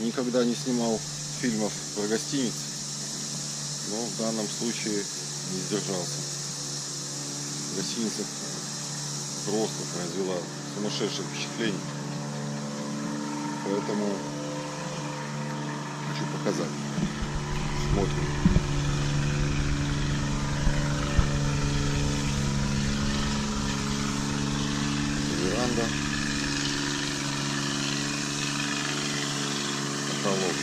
никогда не снимал фильмов про гостиницы, но в данном случае не сдержался. Гостиница просто произвела сумасшедшее впечатление, поэтому хочу показать. Смотрим. Веранда. Потолок.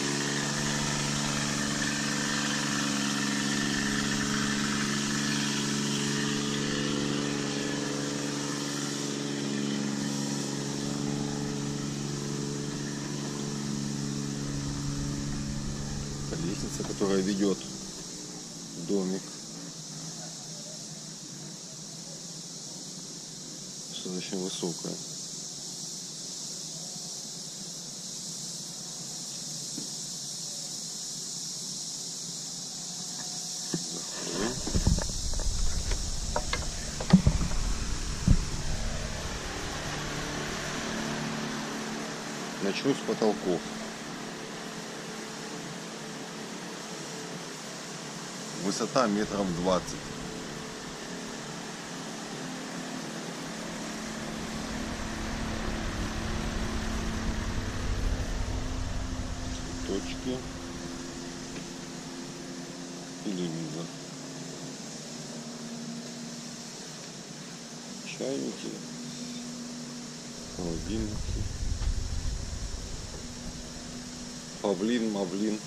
Это лестница, которая ведет в домик. Достаточно высокая. Заходим. Начну с потолков. Высота метров 20. Точки. Телевизор. Чайники. Холодильники. Павлин, мавлин.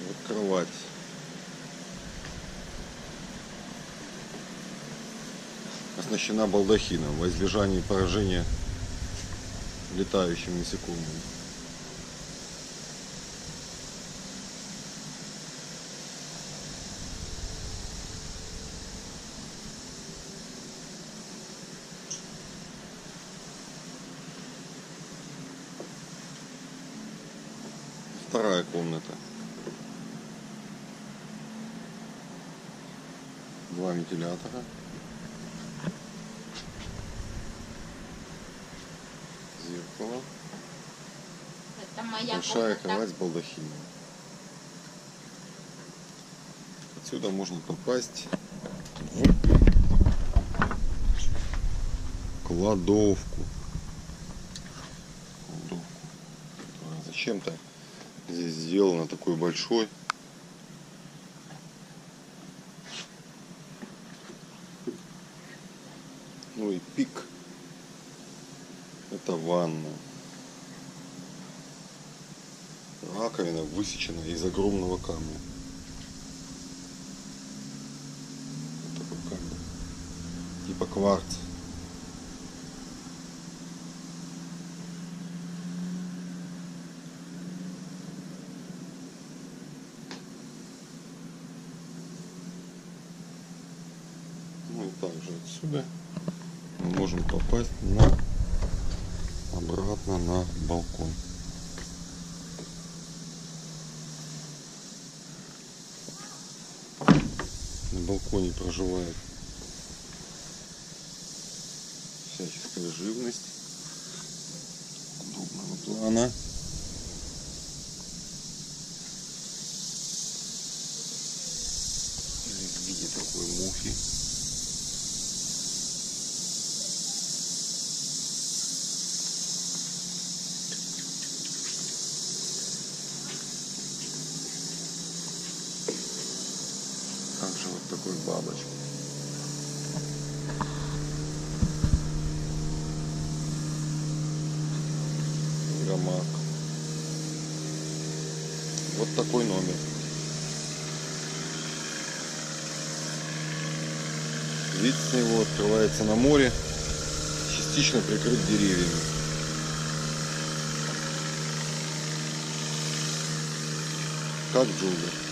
Вот кровать. Оснащена балдахином во избежание поражения летающим насекомым. Вторая комната. Два вентилятора. Зеркало. Это моя Большая комната. кровать с балдахином. Отсюда можно попасть в кладовку. Которая зачем-то здесь сделана такой большой. Ну и пик. Это ванна. Раковина высечена из огромного камня. Вот такой камень. Типа кварц. Ну и также отсюда мы можем попасть обратно на балкон. На балконе проживает всяческая живность удобного плана. Или в виде такой мухи. Также вот такой бабочки. Гамак. Вот такой номер. Вид с него открывается на море, частично прикрыт деревьями. Как джунгли.